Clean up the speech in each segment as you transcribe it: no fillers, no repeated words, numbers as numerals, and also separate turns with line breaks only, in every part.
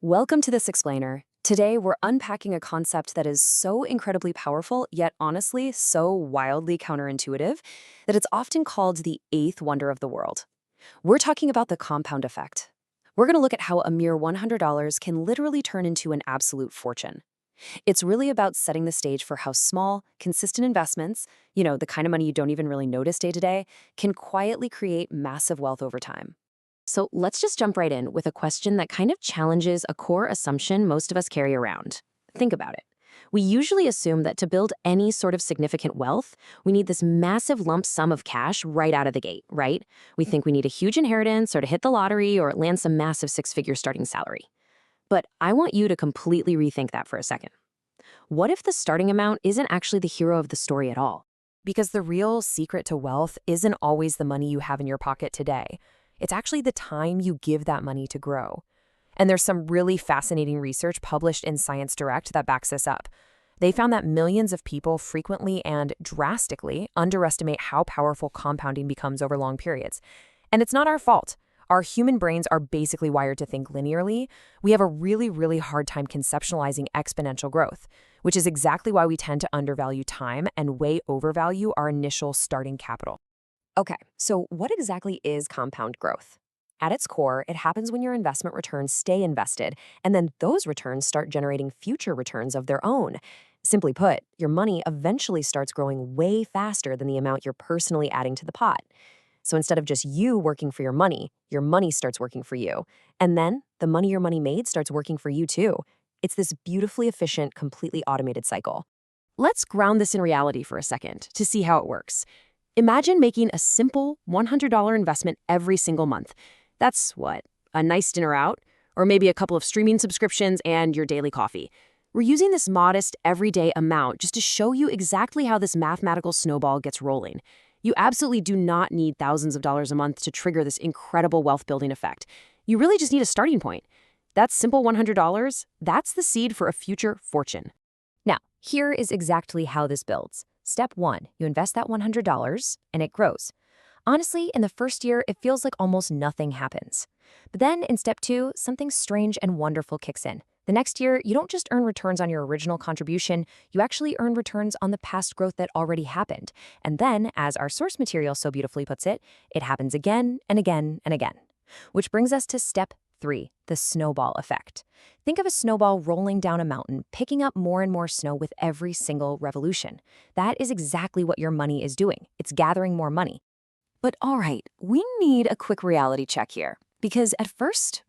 Welcome to This Explainer. Today, we're unpacking a concept that is so incredibly powerful, yet honestly so wildly counterintuitive, that it's often called the eighth wonder of the world. We're talking about the compound effect. We're going to look at how a mere $100 can literally turn into an absolute fortune. It's really about setting the stage for how small, consistent investments, the kind of money you don't even really notice day to day, can quietly create massive wealth over time. So let's just jump right in with a question that kind of challenges a core assumption most of us carry around. Think about it. We usually assume that to build any sort of significant wealth, we need this massive lump sum of cash right out of the gate, right? We think we need a huge inheritance or to hit the lottery or land some massive six-figure starting salary. But I want you to completely rethink that for a second. What if the starting amount isn't actually the hero of the story at all? Because the real secret to wealth isn't always the money you have in your pocket today. It's actually the time you give that money to grow. And there's some really fascinating research published in Science Direct that backs this up. They found that millions of people frequently and drastically underestimate how powerful compounding becomes over long periods. And it's not our fault. Our human brains are basically wired to think linearly. We have a really, really hard time conceptualizing exponential growth, which is exactly why we tend to undervalue time and way overvalue our initial starting capital. Okay, so what exactly is compound growth? At its core, it happens when your investment returns stay invested, and then those returns start generating future returns of their own. Simply put, your money eventually starts growing way faster than the amount you're personally adding to the pot. So instead of just you working for your money starts working for you. And then the money your money made starts working for you too. It's this beautifully efficient, completely automated cycle. Let's ground this in reality for a second to see how it works. Imagine making a simple $100 investment every single month. That's what? A nice dinner out? Or maybe a couple of streaming subscriptions and your daily coffee. We're using this modest, everyday amount just to show you exactly how this mathematical snowball gets rolling. You absolutely do not need thousands of dollars a month to trigger this incredible wealth-building effect. You really just need a starting point. That simple $100, that's the seed for a future fortune. Now, here is exactly how this builds. Step 1, you invest that $100 and it grows. Honestly, in the first year, it feels like almost nothing happens. But then in step 2, something strange and wonderful kicks in. The next year, you don't just earn returns on your original contribution, you actually earn returns on the past growth that already happened. And then, as our source material so beautifully puts it, it happens again and again and again. Which brings us to step 3, the snowball effect. Think of a snowball rolling down a mountain, picking up more and more snow with every single revolution. That is exactly what your money is doing. It's gathering more money. But all right, we need a quick reality check here, because at first,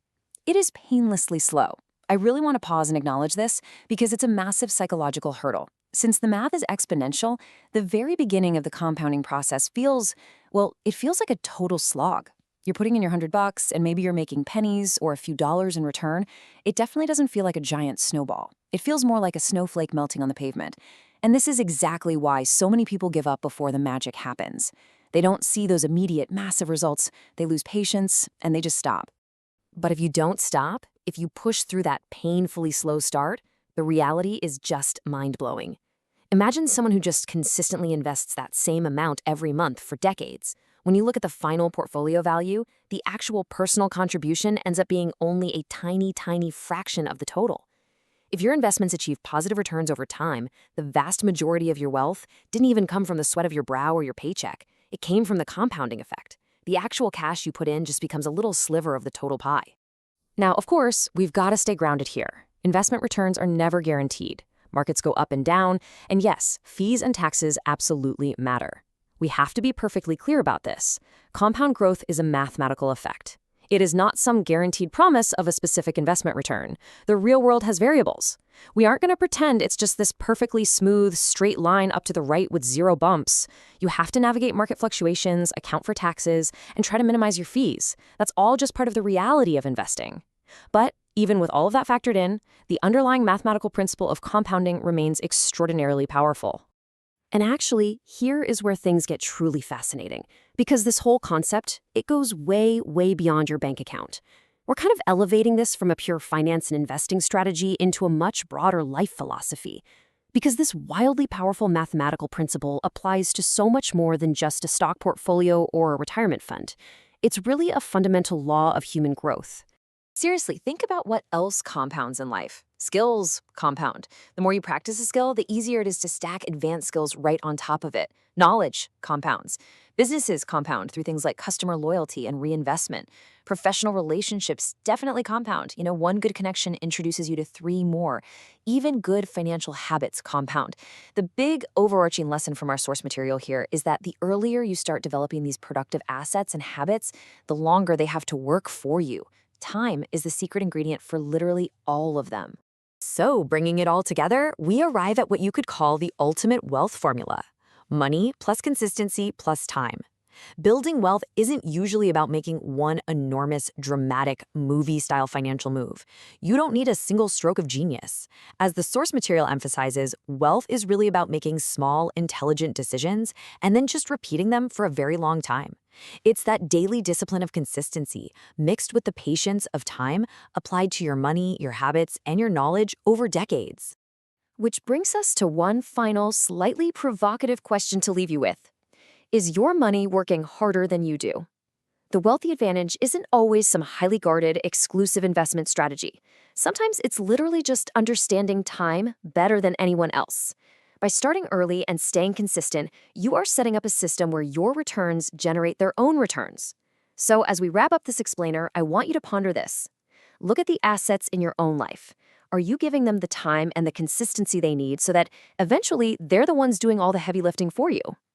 it is painlessly slow. I really want to pause and acknowledge this because it's a massive psychological hurdle. Since the math is exponential, the very beginning of the compounding process feels like a total slog. You're putting in your $100 and maybe you're making pennies or a few dollars in return. It definitely doesn't feel like a giant snowball. It feels more like a snowflake melting on the pavement. And this is exactly why so many people give up before the magic happens. They don't see those immediate, massive results, they lose patience, and they just stop. But if you don't stop, if you push through that painfully slow start, the reality is just mind-blowing. Imagine someone who just consistently invests that same amount every month for decades. When you look at the final portfolio value, the actual personal contribution ends up being only a tiny, tiny fraction of the total. If your investments achieve positive returns over time, the vast majority of your wealth didn't even come from the sweat of your brow or your paycheck. It came from the compounding effect. The actual cash you put in just becomes a little sliver of the total pie. Now, of course, we've got to stay grounded here. Investment returns are never guaranteed. Markets go up and down, and yes, fees and taxes absolutely matter. We have to be perfectly clear about this. Compound growth is a mathematical effect. It is not some guaranteed promise of a specific investment return. The real world has variables. We aren't going to pretend it's just this perfectly smooth, straight line up to the right with zero bumps. You have to navigate market fluctuations, account for taxes, and try to minimize your fees. That's all just part of the reality of investing. But even with all of that factored in, the underlying mathematical principle of compounding remains extraordinarily powerful. And actually, here is where things get truly fascinating, because this whole concept, it goes way, way beyond your bank account. We're kind of elevating this from a pure finance and investing strategy into a much broader life philosophy, because this wildly powerful mathematical principle applies to so much more than just a stock portfolio or a retirement fund. It's really a fundamental law of human growth. Seriously, think about what else compounds in life. Skills compound. The more you practice a skill, the easier it is to stack advanced skills right on top of it. Knowledge compounds. Businesses compound through things like customer loyalty and reinvestment. Professional relationships definitely compound. One good connection introduces you to three more. Even good financial habits compound. The big overarching lesson from our source material here is that the earlier you start developing these productive assets and habits, the longer they have to work for you. Time is the secret ingredient for literally all of them. So, bringing it all together, we arrive at what you could call the ultimate wealth formula: money plus consistency plus time. Building wealth isn't usually about making one enormous, dramatic, movie-style financial move. You don't need a single stroke of genius. As the source material emphasizes, wealth is really about making small, intelligent decisions and then just repeating them for a very long time. It's that daily discipline of consistency, mixed with the patience of time, applied to your money, your habits, and your knowledge over decades. Which brings us to one final, slightly provocative question to leave you with. Is your money working harder than you do? The wealthy advantage isn't always some highly guarded, exclusive investment strategy. Sometimes it's literally just understanding time better than anyone else. By starting early and staying consistent, you are setting up a system where your returns generate their own returns. So, as we wrap up this explainer, I want you to ponder this. Look at the assets in your own life. Are you giving them the time and the consistency they need so that eventually they're the ones doing all the heavy lifting for you?